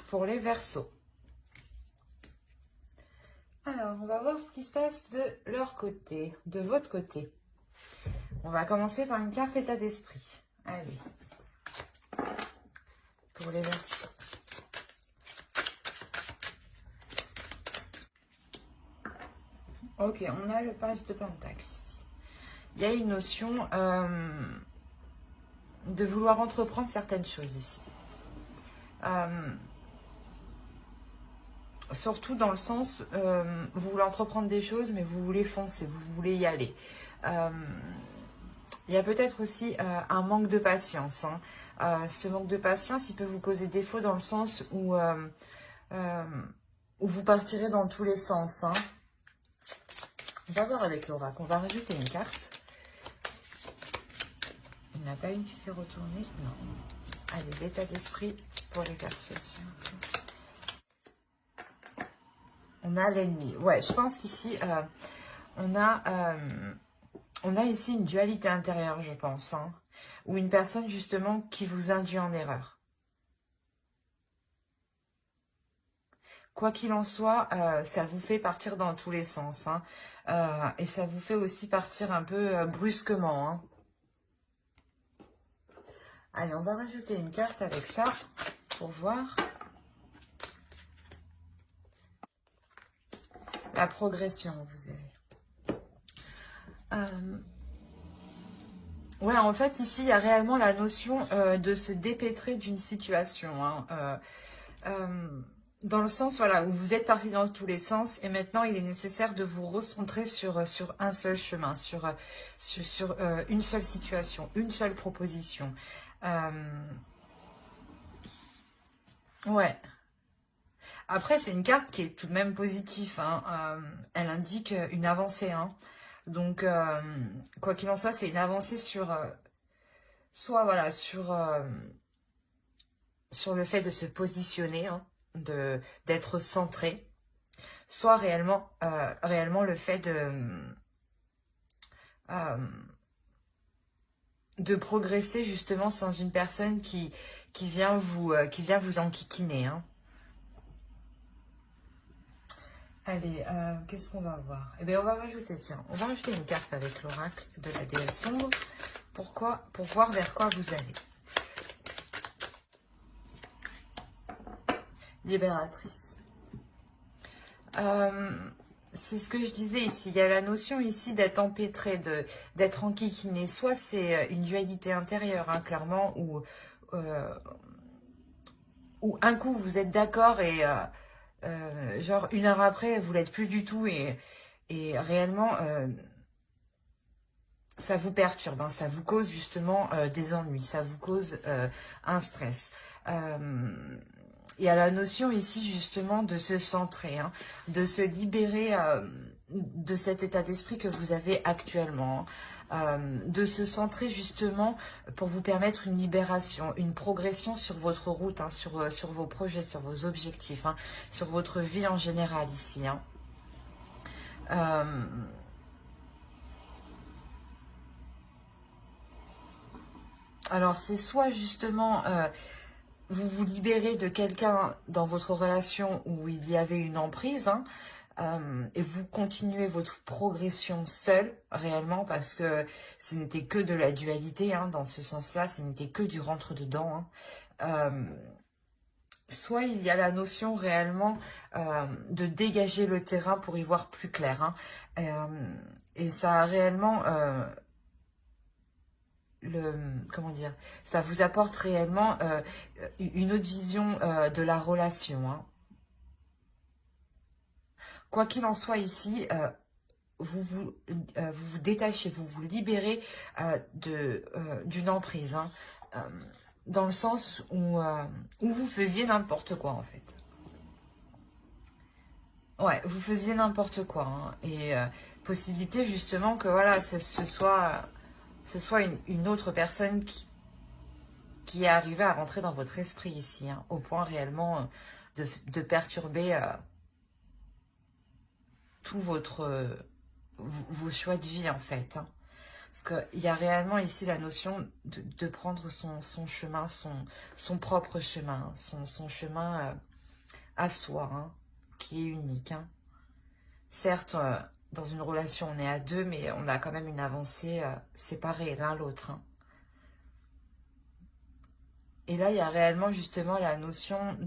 pour les Verseaux. Alors, on va voir ce qui se passe de leur côté, de votre côté. On va commencer par une carte état d'esprit. Allez. Pour les Verseaux. Ok, on a le page de Pentacle ici. Il y a une notion de vouloir entreprendre certaines choses ici. Surtout dans le sens, vous voulez entreprendre des choses, mais vous voulez foncer, vous voulez y aller. Il y a peut-être aussi un manque de patience. Ce manque de patience, il peut vous causer défaut dans le sens où vous partirez dans tous les sens. On va voir avec l'oracle. On va rajouter une carte. Il n'y en a pas une qui s'est retournée. Non. Allez, l'état d'esprit pour les Verseaux. On a l'ennemi. Ouais, je pense qu'ici, on a ici une dualité intérieure, je pense. Ou une personne, justement, qui vous induit en erreur. Quoi qu'il en soit, ça vous fait partir dans tous les sens. Et ça vous fait aussi partir un peu brusquement. Allez, on va rajouter une carte avec ça pour voir. La progression, vous avez. Ouais, en fait, ici, il y a réellement la notion de se dépêtrer d'une situation. Dans le sens, voilà, où vous êtes parti dans tous les sens et maintenant, il est nécessaire de vous recentrer sur un seul chemin, sur une seule situation, une seule proposition. Ouais. Après, c'est une carte qui est tout de même positive. Elle indique une avancée. Donc, quoi qu'il en soit, c'est une avancée sur... soit, voilà, sur le fait de se positionner, d'être centré. Soit réellement le fait de progresser justement sans une personne qui vient vous enquiquiner. Allez, qu'est-ce qu'on va voir? Eh bien, on va rajouter, tiens, on va rajouter une carte avec l'oracle de la déesse sombre. Pourquoi? Pour voir vers quoi vous allez. Libératrice. C'est ce que je disais ici. Il y a la notion ici d'être empêtré, d'être enquiquiné. Soit c'est une dualité intérieure, clairement, où un coup vous êtes d'accord et genre une heure après vous l'êtes plus du tout et réellement ça vous perturbe, ça vous cause justement des ennuis, ça vous cause un stress. Il y a la notion ici justement de se centrer, de se libérer de cet état d'esprit que vous avez actuellement, de se centrer justement pour vous permettre une libération, une progression sur votre route, sur vos projets, sur vos objectifs, sur votre vie en général ici. Alors c'est soit justement... vous vous libérez de quelqu'un dans votre relation où il y avait une emprise, et vous continuez votre progression seul, réellement, parce que ce n'était que de la dualité, dans ce sens-là, ce n'était que du rentre-dedans. Soit il y a la notion réellement de dégager le terrain pour y voir plus clair. Et ça a réellement... comment dire, ça vous apporte réellement une autre vision de la relation. Quoi qu'il en soit ici, vous vous détachez, vous vous libérez d'une emprise, dans le sens où vous faisiez n'importe quoi en fait. Ouais, vous faisiez n'importe quoi. Et possibilité justement que voilà, ce soit une autre personne qui est arrivée à rentrer dans votre esprit ici, au point réellement de perturber tout vos choix de vie en fait. Parce qu'il y a réellement ici la notion de prendre son chemin, son propre chemin, son chemin à soi, hein, qui est unique. Hein. Certes, dans une relation, on est à deux, mais on a quand même une avancée séparée l'un l'autre. Hein. Et là, il y a réellement justement la notion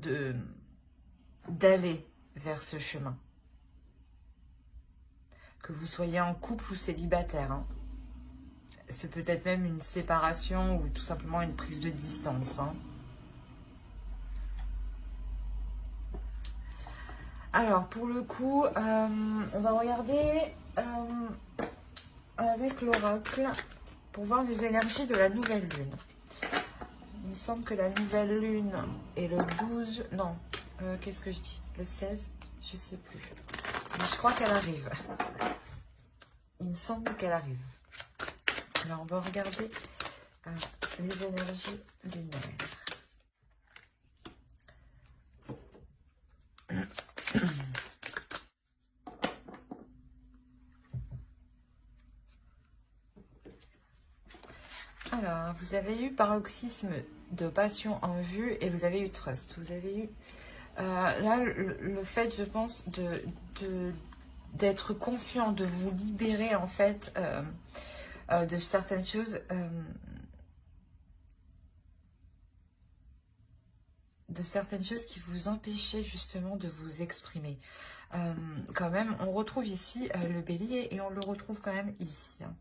d'aller vers ce chemin. Que vous soyez en couple ou célibataire. Hein. C'est peut-être même une séparation ou tout simplement une prise de distance. Hein. Alors, pour le coup, on va regarder avec l'oracle pour voir les énergies de la nouvelle lune. Il me semble que la nouvelle lune est le 12... Non, qu'est-ce que je dis? Le 16? Je sais plus. Mais je crois qu'elle arrive. Il me semble qu'elle arrive. Alors, on va regarder les énergies lunaires. Alors, vous avez eu paroxysme de passion en vue et vous avez eu trust. Vous avez eu, là, le fait, je pense, d'être confiant, de vous libérer, en fait, de certaines choses, qui vous empêchaient, justement, de vous exprimer. Quand même, on retrouve ici le bélier et on le retrouve quand même ici, hein.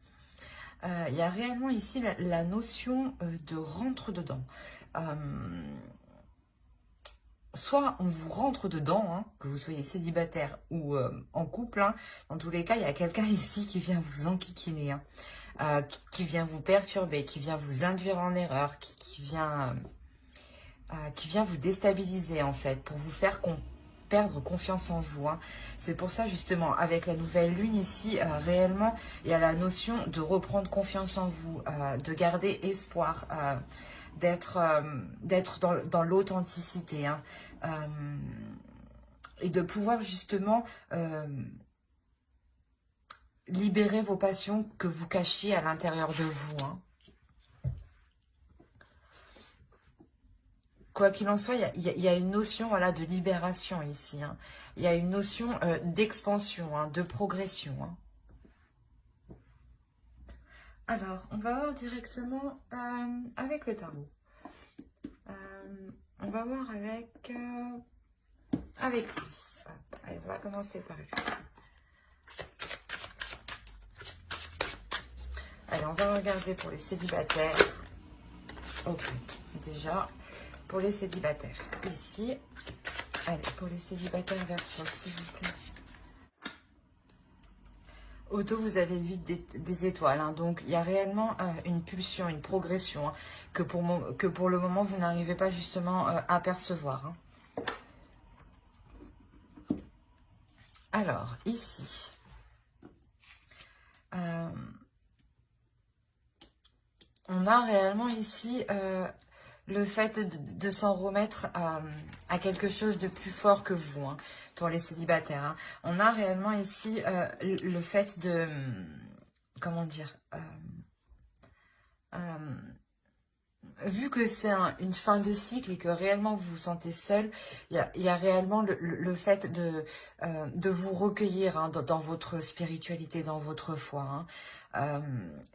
Il y a réellement ici la notion de rentre dedans. Soit on vous rentre dedans, hein, que vous soyez célibataire ou en couple. Hein, dans tous les cas, il y a quelqu'un ici qui vient vous enquiquiner, hein, qui vient vous perturber, qui vient vous induire en erreur, qui vient vous déstabiliser en fait, pour vous faire perdre confiance en vous. Hein. C'est pour ça justement, avec la nouvelle lune ici, réellement, il y a la notion de reprendre confiance en vous, de garder espoir, d'être dans l'authenticité, hein, et de pouvoir justement libérer vos passions que vous cachiez à l'intérieur de vous. Hein. Quoi qu'il en soit, il y a une notion, voilà, de libération ici. Hein. Il y a une notion d'expansion, hein, de progression. Hein. Alors, on va voir directement avec le tarot. On va voir avec lui. Allez, on va commencer par lui. Allez, on va regarder pour les célibataires. Ok, déjà... Pour les célibataires, ici, allez, pour les célibataires version, s'il vous plaît. Au dos, vous avez l'huile des étoiles, hein, donc il y a réellement une pulsion, une progression, hein, que pour le moment, vous n'arrivez pas justement à percevoir. Hein. Alors, ici, on a réellement ici... le fait de s'en remettre à quelque chose de plus fort que vous, hein, pour les célibataires. Hein. On a réellement ici le fait de... Comment dire vu que c'est une fin de cycle et que réellement vous vous sentez seul, il y a réellement le fait de vous recueillir, hein, dans votre spiritualité, dans votre foi. Hein.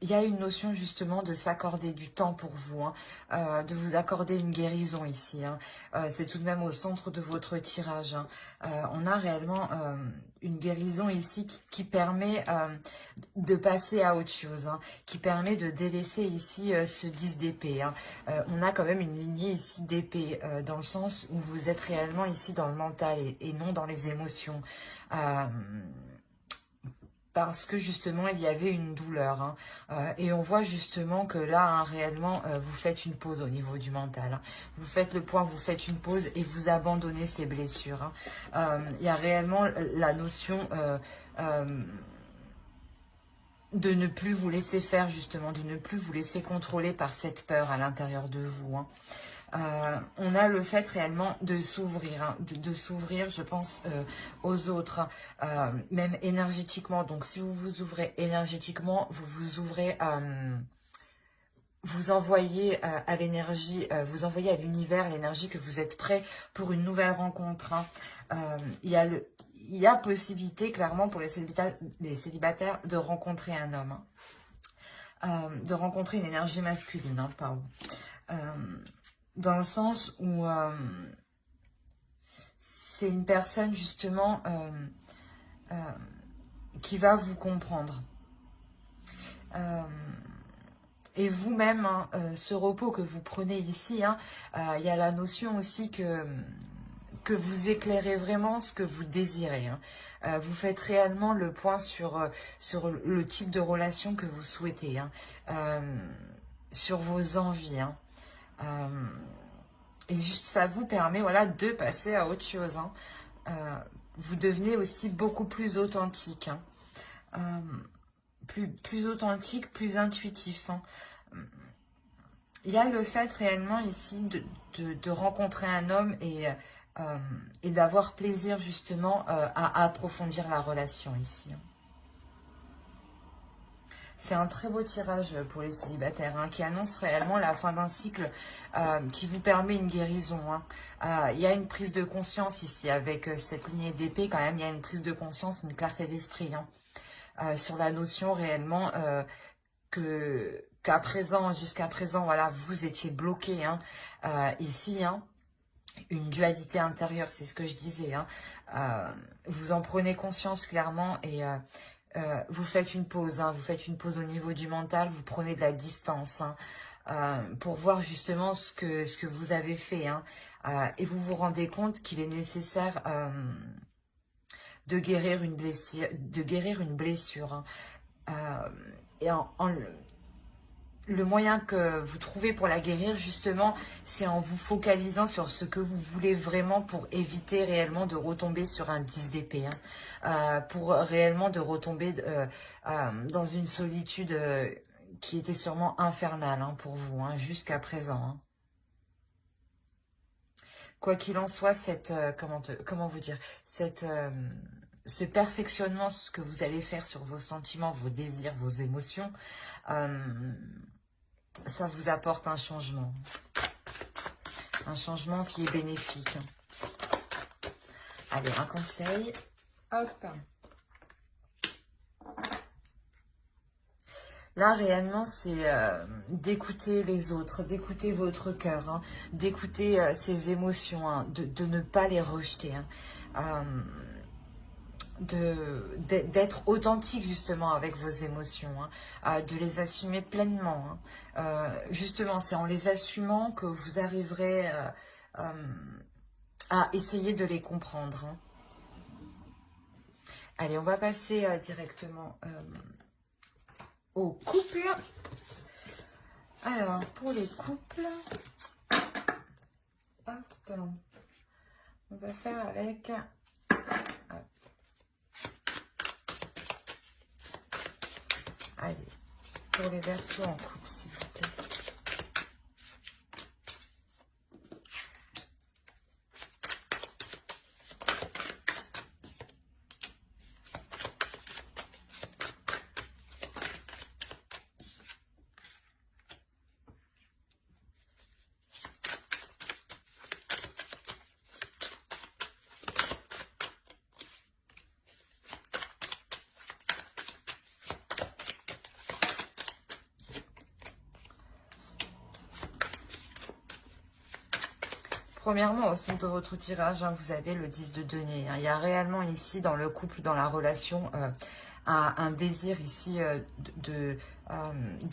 Il y a une notion justement de s'accorder du temps pour vous, hein, de vous accorder une guérison ici. Hein. C'est tout de même au centre de votre tirage. Hein. On a réellement une guérison ici qui permet de passer à autre chose, hein, qui permet de délaisser ici ce 10 d'épée. Hein. On a quand même une lignée ici d'épée, dans le sens où vous êtes réellement ici dans le mental et non dans les émotions. Parce que justement il y avait une douleur, hein, et on voit justement que là, hein, réellement vous faites une pause au niveau du mental, hein. Vous faites le point, vous faites une pause et vous abandonnez ces blessures, hein. Il y a réellement la notion de ne plus vous laisser faire, justement, de ne plus vous laisser contrôler par cette peur à l'intérieur de vous, hein. On a le fait réellement de s'ouvrir, hein, de s'ouvrir, je pense, aux autres, même énergétiquement. Donc, si vous vous ouvrez énergétiquement, vous vous ouvrez vous envoyez à l'énergie, vous envoyez à l'univers l'énergie que vous êtes prêt pour une nouvelle rencontre. Hein. Il y a possibilité, clairement, pour les célibataires de rencontrer un homme. Hein. De rencontrer une énergie masculine, hein, pardon. Dans le sens où c'est une personne, justement, qui va vous comprendre. Et vous-même, hein, ce repos que vous prenez ici, hein, il y a la notion aussi que vous éclairez vraiment ce que vous désirez. Hein. Vous faites réellement le point sur le type de relation que vous souhaitez, hein, sur vos envies. Hein. Et juste ça vous permet, voilà, de passer à autre chose. Hein. Vous devenez aussi beaucoup plus authentique. Hein. Plus authentique, plus intuitif. Hein. Il y a le fait réellement ici de rencontrer un homme et d'avoir plaisir justement à approfondir la relation ici. Hein. C'est un très beau tirage pour les célibataires, hein, qui annonce réellement la fin d'un cycle, qui vous permet une guérison. Hein. Il y a une prise de conscience ici, avec cette lignée d'épée quand même, il y a une prise de conscience, une clarté d'esprit, hein, sur la notion réellement jusqu'à présent, voilà, vous étiez bloqué, hein, ici, hein, une dualité intérieure, c'est ce que je disais. Hein. Vous en prenez conscience clairement et vous faites une pause, hein, vous faites une pause au niveau du mental, vous prenez de la distance, hein, pour voir justement ce que vous avez fait, hein, et vous vous rendez compte qu'il est nécessaire de guérir une blessure, hein. Et le moyen que vous trouvez pour la guérir, justement, c'est en vous focalisant sur ce que vous voulez vraiment pour éviter réellement de retomber sur un 10 d'épée. Hein. Pour réellement de retomber dans une solitude qui était sûrement infernale, hein, pour vous, hein, jusqu'à présent. Hein. Quoi qu'il en soit, comment vous dire, ce perfectionnement, ce que vous allez faire sur vos sentiments, vos désirs, vos émotions, ça vous apporte un changement qui est bénéfique. Allez, un conseil. Hop. Là, réellement, c'est d'écouter les autres, d'écouter votre cœur, hein, d'écouter ses émotions, hein, de ne pas les rejeter. Hein. D'être authentique justement avec vos émotions, hein, de les assumer pleinement. Hein. Justement, c'est en les assumant que vous arriverez à essayer de les comprendre. Hein. Allez, on va passer directement au couple. Alors, pour les couples, hop, on va faire avec... Allez, pour les versos en couple, s'il vous plaît. Premièrement, au centre de votre tirage, hein, vous avez le 10 de denier. Hein. Il y a réellement ici, dans le couple, dans la relation, un désir ici de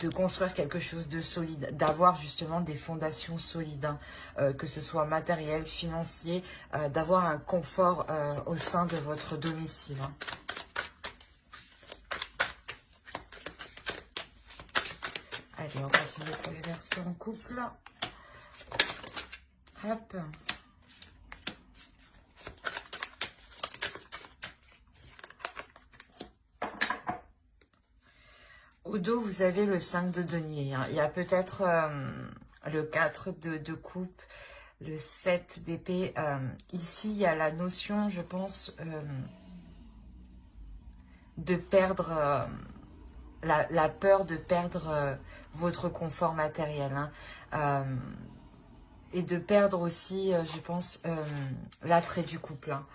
construire quelque chose de solide, d'avoir justement des fondations solides, hein, que ce soit matériel, financier, d'avoir un confort au sein de votre domicile. Hein. Allez, on continue pour les versions en couple. Hop. Au dos, vous avez le 5 de denier. Hein. Il y a peut-être le 4 de coupe, le 7 d'épée. Ici, il y a la notion, je pense, de perdre la peur de perdre votre confort matériel, hein, et de perdre aussi, je pense, l'attrait du couple, hein.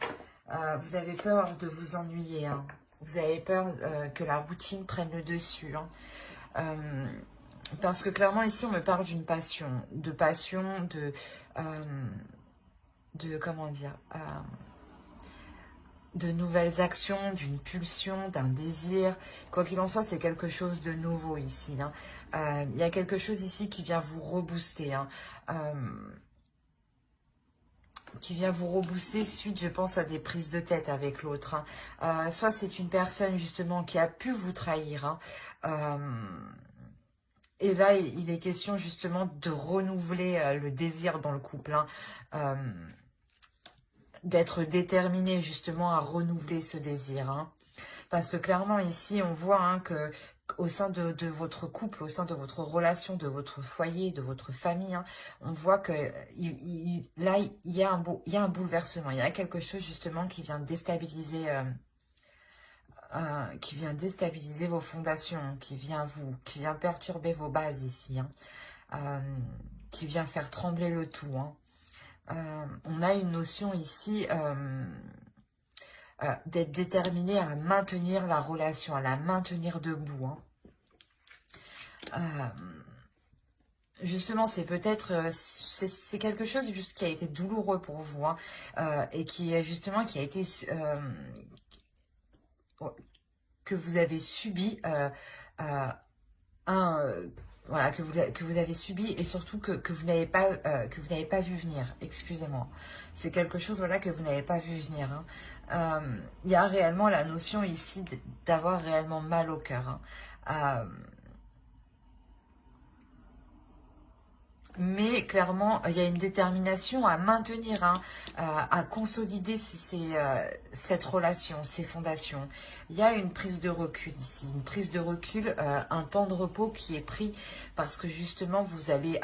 Vous avez peur de vous ennuyer, hein. Vous avez peur que la routine prenne le dessus, hein. Parce que clairement ici on me parle d'une passion, comment dire, de nouvelles actions, d'une pulsion, d'un désir. Quoi qu'il en soit, c'est quelque chose de nouveau ici, hein. Il y a quelque chose ici qui vient vous rebooster, hein. Qui vient vous rebooster suite, je pense, à des prises de tête avec l'autre, hein. Soit c'est une personne justement qui a pu vous trahir, hein. Et là, il est question justement de renouveler le désir dans le couple, hein. D'être déterminé justement à renouveler ce désir, hein. Parce que clairement ici, on voit, hein, que au sein de votre couple, au sein de votre relation, de votre foyer, de votre famille, hein, on voit que là, il y a un bouleversement, il y a quelque chose justement qui vient déstabiliser, vos fondations, qui vient perturber vos bases ici, hein, qui vient faire trembler le tout, hein. On a une notion ici d'être déterminé à maintenir la relation, à la maintenir debout, hein. Justement, c'est peut-être, c'est quelque chose juste qui a été douloureux pour vous, hein, et qui a été, que vous avez subi, voilà, que vous avez subi, et surtout que vous n'avez pas vu venir. Excusez-moi, c'est quelque chose, voilà, que vous n'avez pas vu venir, hein. Il y a réellement la notion ici d'avoir réellement mal au cœur, hein. Mais clairement, il y a une détermination à maintenir, hein, à consolider cette relation, ces fondations. Il y a une prise de recul ici, une prise de recul, un temps de repos qui est pris parce que justement, vous allez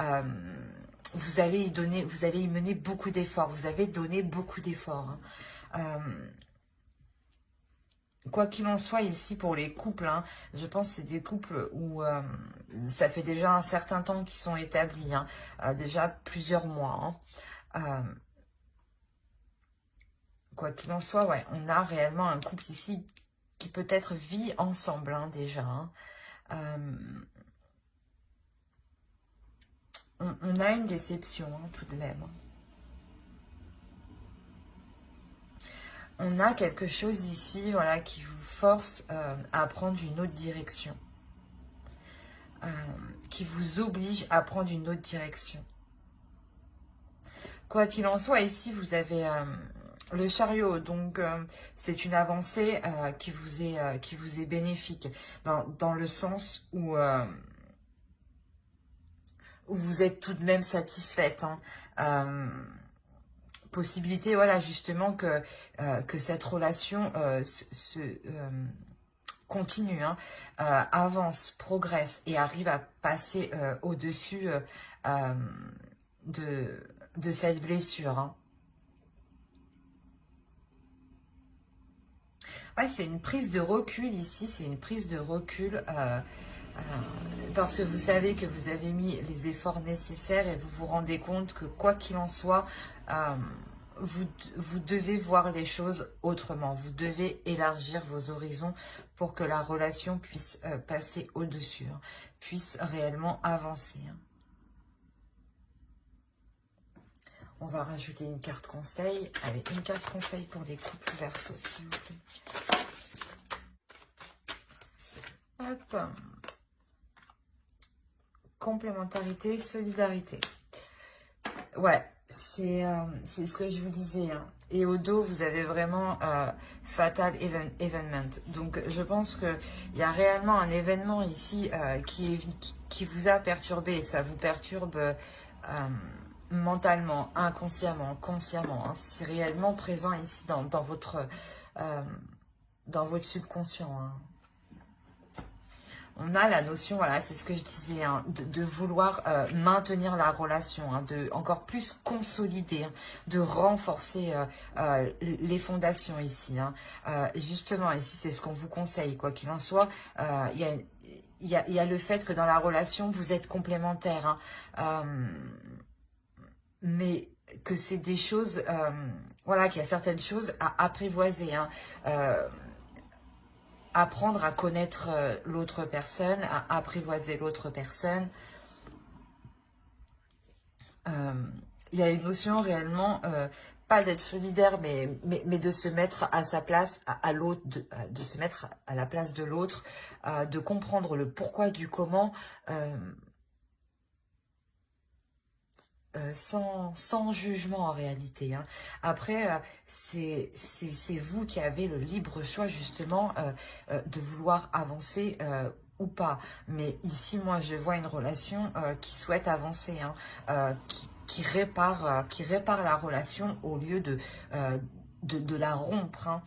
y mener beaucoup d'efforts. Vous avez donné beaucoup d'efforts, hein. Quoi qu'il en soit ici pour les couples, hein, je pense que c'est des couples où ça fait déjà un certain temps qu'ils sont établis, hein, déjà plusieurs mois, hein. Quoi qu'il en soit, ouais, on a réellement un couple ici qui peut-être vit ensemble, hein, déjà, hein. On a une déception, hein, tout de même, hein. On a quelque chose ici, voilà, qui vous force à prendre une autre direction. Qui vous oblige à prendre une autre direction. Quoi qu'il en soit, ici, vous avez le chariot. Donc, c'est une avancée qui vous est bénéfique. Dans le sens où vous êtes tout de même satisfaite, hein. Possibilité, voilà, justement, que cette relation continue, hein, avance, progresse et arrive à passer au-dessus de cette blessure, hein. Ouais, c'est une prise de recul ici, c'est une prise de recul parce que vous savez que vous avez mis les efforts nécessaires et vous vous rendez compte que quoi qu'il en soit, vous devez voir les choses autrement. Vous devez élargir vos horizons pour que la relation puisse passer au-dessus, hein, puisse réellement avancer, hein. On va rajouter une carte conseil. Allez, une carte conseil pour les couples Verseau, s'il vous plaît. Hop. Complémentarité, solidarité. Ouais, c'est ce que je vous disais, hein. Et au dos, vous avez vraiment Fatal Evenement. Donc, je pense qu'il y a réellement un événement ici qui vous a perturbé. Et ça vous perturbe mentalement, inconsciemment, consciemment, hein. C'est réellement présent ici dans votre subconscient, hein. On a la notion, voilà, c'est ce que je disais, hein, de vouloir maintenir la relation, hein, de encore plus consolider, hein, de renforcer les fondations ici, hein. Justement, ici, c'est ce qu'on vous conseille, quoi qu'il en soit. Il il y a le fait que dans la relation, vous êtes complémentaires, hein, mais que c'est des choses, voilà, qu'il y a certaines choses à apprivoiser, hein, apprendre à connaître l'autre personne, à apprivoiser l'autre personne. Il y a une notion réellement, pas d'être solidaire, mais de se mettre à sa place, à l'autre, de se mettre à la place de l'autre, de comprendre le pourquoi du comment, sans jugement en réalité, hein. Après, c'est vous qui avez le libre choix justement de vouloir avancer ou pas. Mais ici, moi, je vois une relation qui souhaite avancer, hein, qui répare la relation au lieu de la rompre, hein.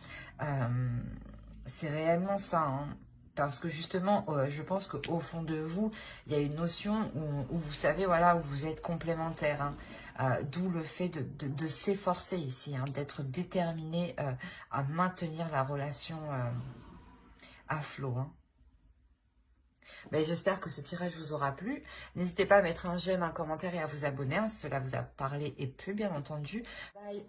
C'est réellement ça, hein. Parce que justement, je pense qu'au fond de vous, il y a une notion où vous savez, voilà, où vous êtes complémentaires, hein. D'où le fait de s'efforcer ici, hein, d'être déterminé à maintenir la relation à flot, hein. Ben, j'espère que ce tirage vous aura plu. N'hésitez pas à mettre un j'aime, un commentaire et à vous abonner, hein, si cela vous a parlé et plu, bien entendu. Bye.